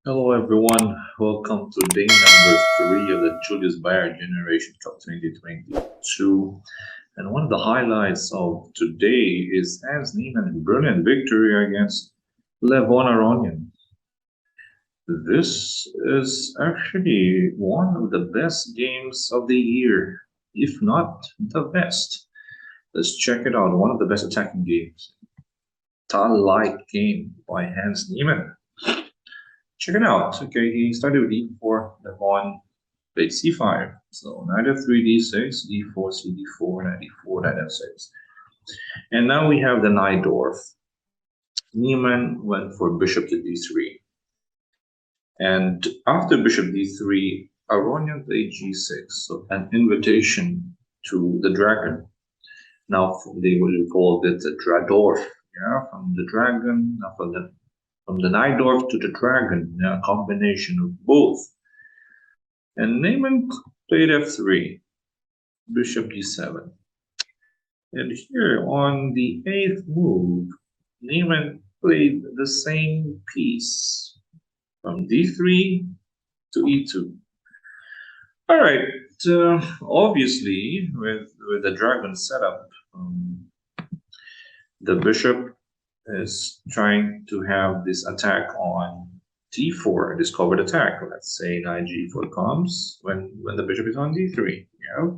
Hello everyone, welcome to day number 3 of the Julius Baer Generation Cup 2022. And one of the highlights of today is Hans Niemann's brilliant victory against Levon Aronian. This is actually one of the best games of the year, if not the best. Let's check it out, one of the best attacking games. Tal-like game by Hans Niemann. Check it out. Okay, he started with e4, Levon played c5. So knight f3, d6, d4, cd4, knight d4, knight f6. And now we have the Najdorf. Niemann went for bishop to d3. And after bishop d3, Aronian played g6. So an invitation to the dragon. Now they will call it the Dradorf. Yeah, from the dragon, from the Najdorf to the dragon, a combination of both. And Niemann played f3, bishop d7. And here on the 8th move, Niemann played the same piece from d3 to e2. All right, obviously with the dragon setup, the bishop is trying to have this attack on d4, this covered attack. Let's say knight g4 comes when the bishop is on d3. Yeah,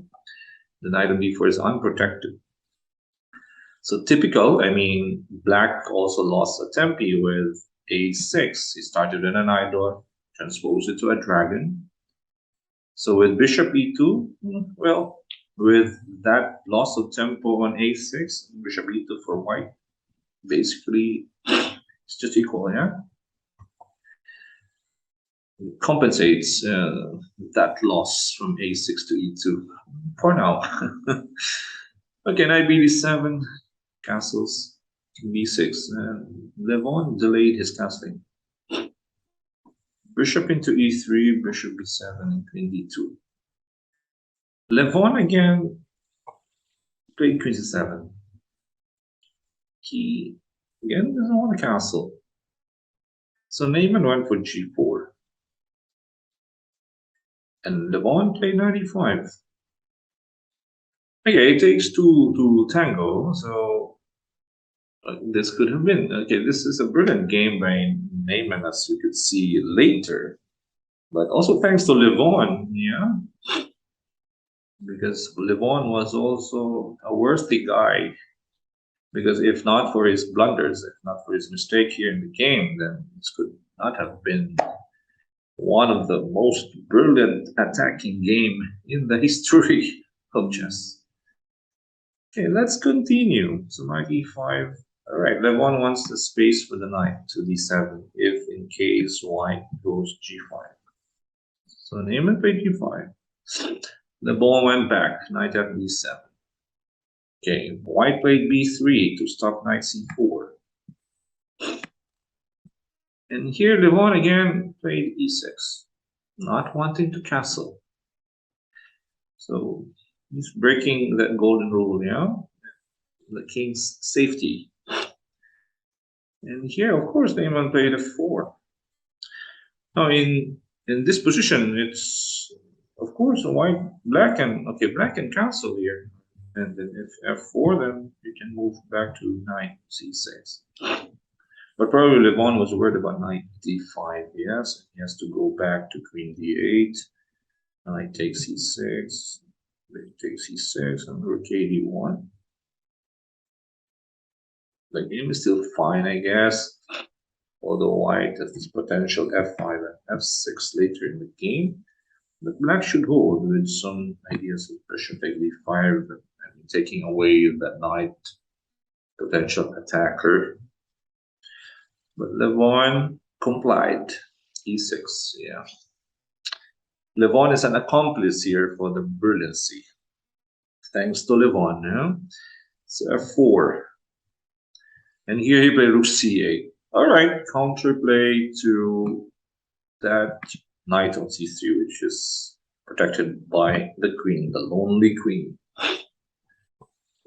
the knight on d4 is unprotected. So typical, black also lost a tempi with a6. He started in an Najdorf, transposed it to a dragon. So with bishop e2, well, with that loss of tempo on a6, bishop e2 for white, basically it's just equal, yeah? It compensates that loss from a6 to e2 for now. Okay, knight b7, castles, b6, and Levon delayed his castling. Bishop into e3, bishop b7, and queen d2. Levon again played queen c7. He again doesn't want a castle. So Niemann went for g4. And Levon played knight e5. Okay, it takes two to tango, so this could have been. Okay, this is a brilliant game by Niemann, as you could see later. But also thanks to Levon, yeah? Because Levon was also a worthy guy. Because if not for his blunders, if not for his mistake here in the game, then this could not have been one of the most brilliant attacking game in the history of chess. Okay, let's continue. So knight e5. All right, Levon wants the space for the knight to d7 if in case white goes g5. So Niemann played g5. Levon went back, knight f d7. Okay, white played b3 to stop knight c4. And here Levon again played e6, not wanting to castle. So he's breaking that golden rule, yeah? The king's safety. And here, of course, Niemann played f4. Now, in this position, it's, of course, black can castle here. And then if f4, then you can move back to knight c6. But probably Levon was worried about knight d5, yes. He has to go back to queen d8. Knight takes c6, takes c6, and rook d1. The game is still fine, I guess. Although white has this potential f5 and f6 later in the game. But black should hold with some ideas of bishop d5 and taking away that knight potential attacker. But Levon complied. e6, yeah. Levon is an accomplice here for the brilliancy. Thanks to Levon, yeah? So f4. And here he played rook c8. All right, counterplay to that knight on c3, which is protected by the queen, the lonely queen.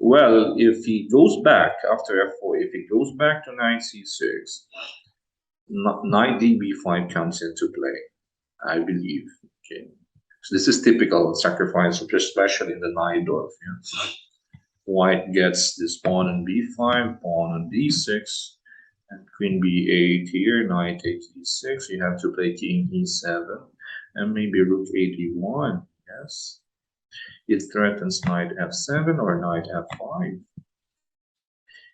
Well, if he goes back after f4, if he goes back to knight c6, Knight db5 comes into play, I believe. Okay, so this is typical sacrifice, especially in the Najdorf. Yeah? White gets this pawn on b5, pawn on d6, and queen b8 here. Knight takes e6. You have to play king e7, and maybe rook a1. Yes, it threatens knight f7 or knight f5.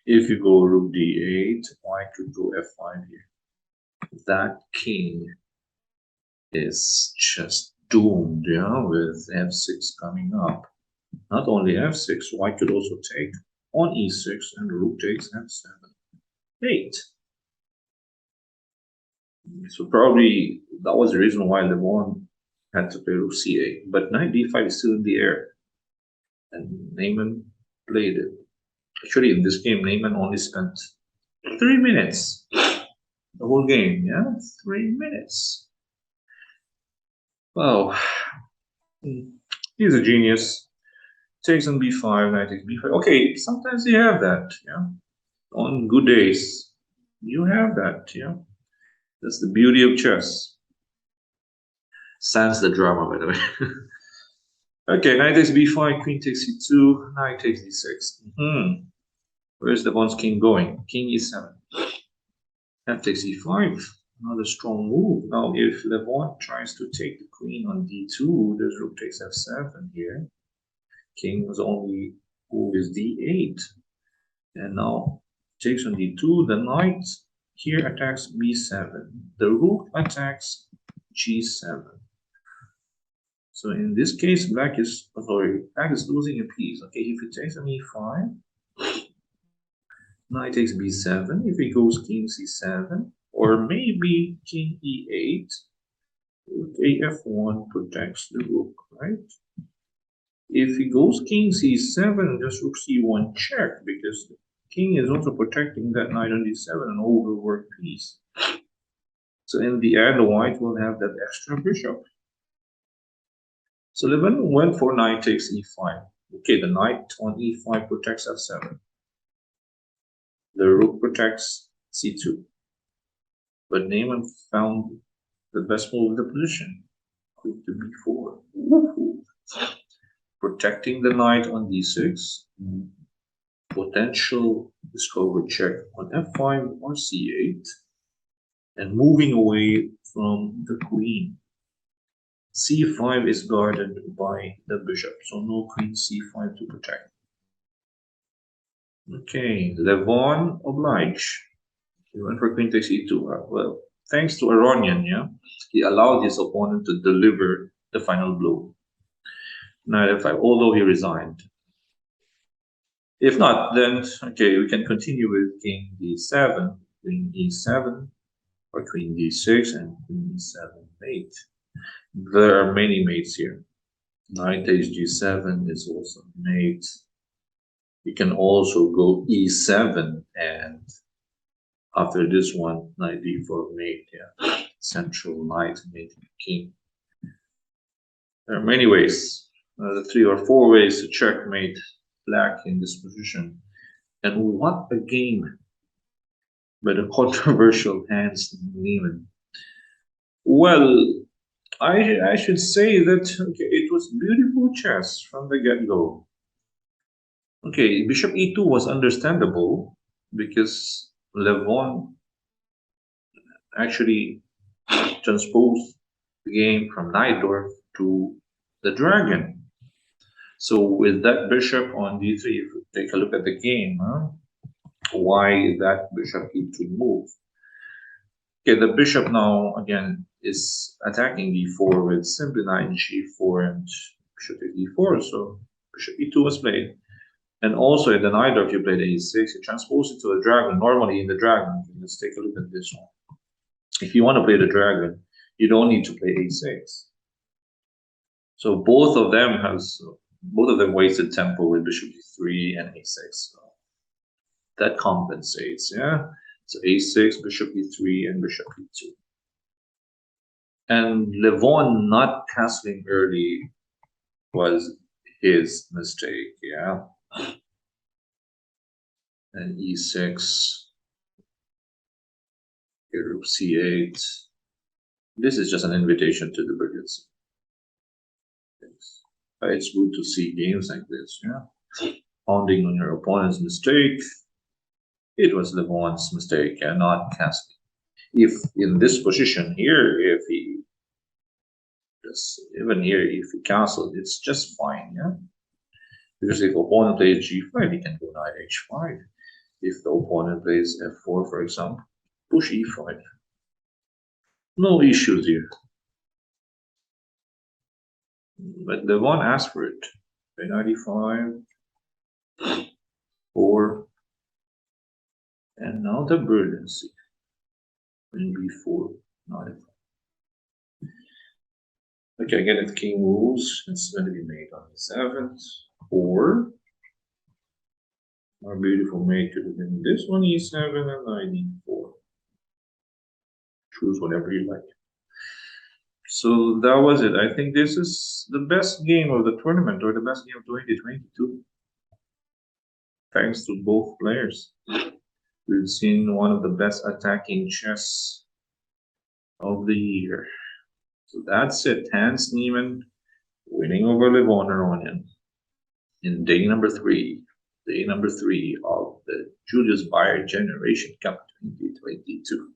If you go rook d8, white could go f5 here. That king is just doomed, yeah, with f6 coming up. Not only f6, white could also take on e6 and rook takes f7. 8. So probably that was the reason why Levon had to play rook c8. But knight d5 is still in the air. And Niemann played it. Actually, in this game, Niemann only spent 3 minutes. The whole game, yeah? 3 minutes. Wow. He's a genius. Takes on b5, knight takes b5. Okay, sometimes you have that, yeah. On good days, you have that, yeah. That's the beauty of chess. Sans the drama, by the way. Okay, knight takes b5, queen takes c2, knight takes d6. Where's the Levon's king going? King e7. F takes e5. Another strong move. Now, if Levon tries to take the queen on d2, there's rook takes f7 here. King's only move is d8. And now takes on d2. The knight here attacks b7. The rook attacks g7. So in this case, black is losing a piece. Okay, if he takes on e5, knight takes b7. If he goes king c7, or maybe king e8, af1 protects the rook, right? If he goes king c7, just rook c1 check, because the king is also protecting that knight on d7, an overworked piece. So in the end, white will have that extra bishop. So Levon went for knight takes e5. Okay, the knight on e5 protects f7. The rook protects c2. But Niemann found the best move in the position. Queen to b4. Woohoo. Protecting the knight on d6. Potential discover check on f5 or c8. And moving away from the queen. c5 is guarded by the bishop, so no queen c5 to protect. Okay, Levon oblige. He went for queen takes e2. Well, thanks to Aronian, yeah, he allowed his opponent to deliver the final blow. Knight f5, although he resigned. If not, then okay, we can continue with king d7, queen e7, or queen d6, and queen e7 mate. There are many mates here. Knight takes g7 is also mate. You can also go e7, and after this one, knight d4 mate, yeah. Central knight mating king. There are many ways, the 3 or 4 ways to checkmate black in this position. And what a game by the controversial Hans Niemann. Well, I should say that okay, it was beautiful chess from the get-go. Okay, bishop e2 was understandable because Levon actually transposed the game from Najdorf to the dragon. So with that bishop on d3, if you take a look at the game, why that bishop e2 move? Okay, the bishop now again is attacking d4 with simply knight g4 and bishop to d4. So bishop e2 was played. And also in the Najdorf, you played a6, you transpose it to a dragon. Normally in the dragon, let's take a look at this one. If you want to play the dragon, you don't need to play a6. So both of them wasted tempo with bishop e3 and a6. So that compensates, yeah. So a6, bishop e3, and bishop e2. And Levon not castling early was his mistake, yeah. And e6. Here, C8. This is just an invitation to the brilliance. It's good to see games like this, yeah. Pounding on your opponent's mistake. It was Levon's mistake and not casting. If in this position here, if he just even here, if he cancelled, it's just fine, yeah. Because if opponent plays G5, he can go knight H5. If the opponent plays F4, for example, push E5. No issues here. But Levon asked for it. Knight E5, 4, and now the brilliancy. In B4, not F5. Okay, again, if king moves, it's going to be made on the 7th, or our beautiful mate could have been this one, E7 and knight E4. Choose whatever you like. So that was it. I think this is the best game of the tournament, or the best game of 2022. Thanks to both players. We've seen one of the best attacking chess of the year. So that's it. Hans Niemann winning over Levon Aronian in day number 3. Day number 3 of the Julius Baer Generation Cup 2022.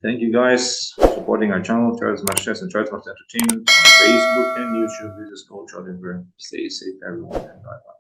Thank you guys for supporting our channel, Charles Much Chess and Charles Much Entertainment on Facebook and YouTube. This is Coach Oliver. Stay safe, everyone, and bye-bye.